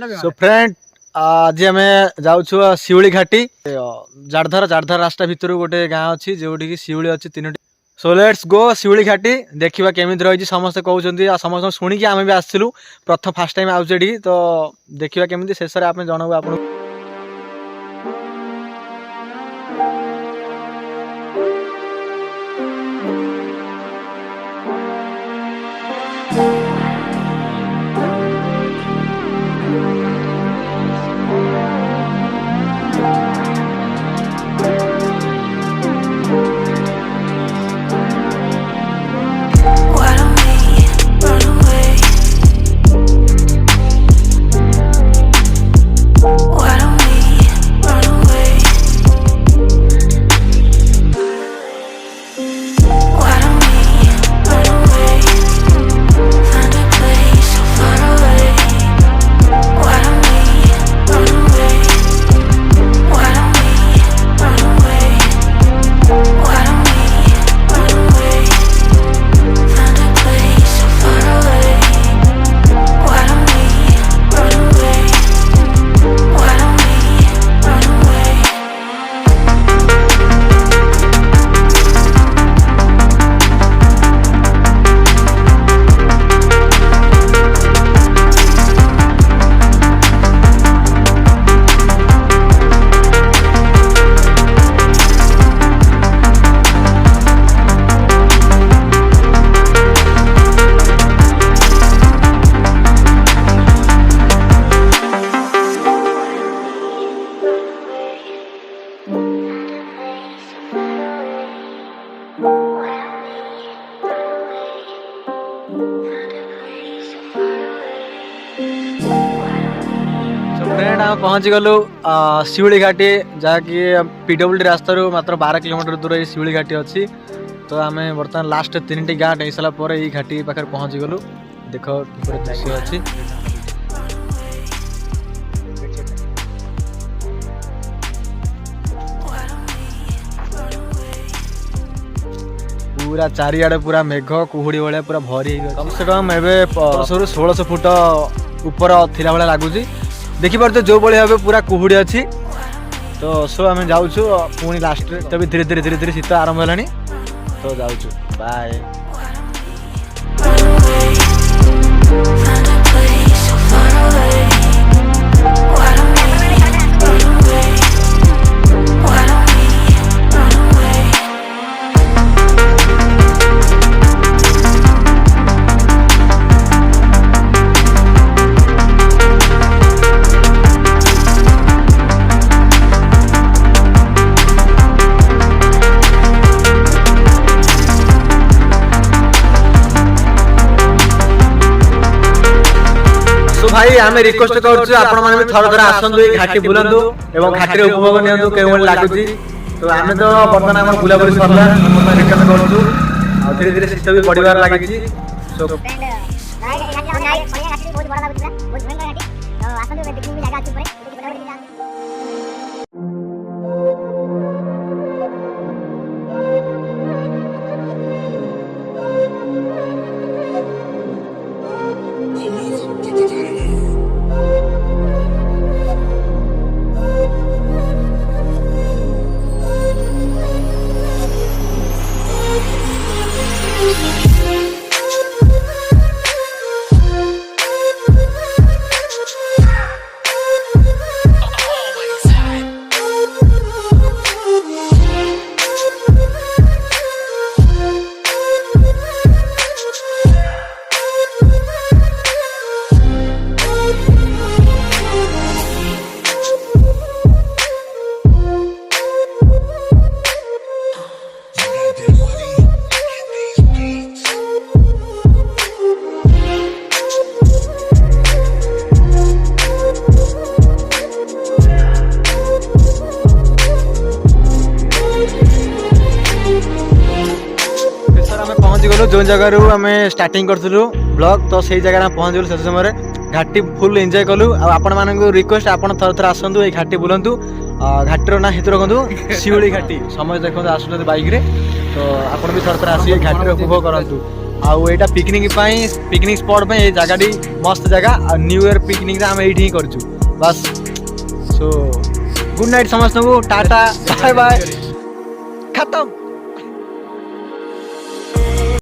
So friend आज आम जाऊँ शिउली घाटी जारधर रास्ता भितर गोटे गाँ अच्छी जो शिउली अच्छी 3टी। सो लेट्स गो शिउली घाटी देखा केमी रही समस्ते कहते समस्त शुणिकी आम भी आसलु प्रथम फास्ट टाइम आउे तो देखा केमी शेष में आम जनबू आप। फ्रेंड आम पहुँची गलु शिउली घाटी जहाँकि पीडब्ल्यूडी रास्ता मात्र 12 किलोमीटर दूर शिउली घाटी अच्छी। तो आम बर्तमान लास्ट 3टी घाट हो सारापर ये घाटी पाखे पहुँची गलु। देख दृश्य अच्छी पूरा चारिआडे पूरा मेघ कुहुड़ी भाया पूरा भरी कम से कम एवं 1600 फुट ऊपर थिला भाया लगुच देखिपे जो भाई पूरा कुहुड़ी अच्छी। तो सो आम जाऊँ पुणी लास्ट तभी धीरे धीरे शीत आरंभ है तो जाऊँ बाय। भाई आम रिक्वेस्ट करूँ आपण मैंने थर थर आसतु घाटी बुलंतु एवं घाटी उपभोग नियंतु केवल लगुच। तो आम तो बर्तमान आम बुलाबुली सरला रिक्वेस्ट करूँ धीरे धीरे शीत भी बढ़िबार लगी। जो जगह आम स्टार्टिंग करूँ ब्लॉग तो सही जगह पहुँच गलु से समय घाटी फुल एंजॉय कलु। आपण मानक रिक्वेस्ट आप थर थर आसतु ये घाटी बुलंतु घाटीर ना हित रखु शिउली घाटी समझ देखते आसुँच बाइक रे तो आप भी थर थर आसिक घाटी उपभोग करूँ। आउ एटा पिकनिक स्पॉट पे ये जगह मस्त जगह न्यू ईयर पिकनिक आम ये ही करछु बस। सो गुड नाइट समस्त को टाटा बाय बाय खत्म।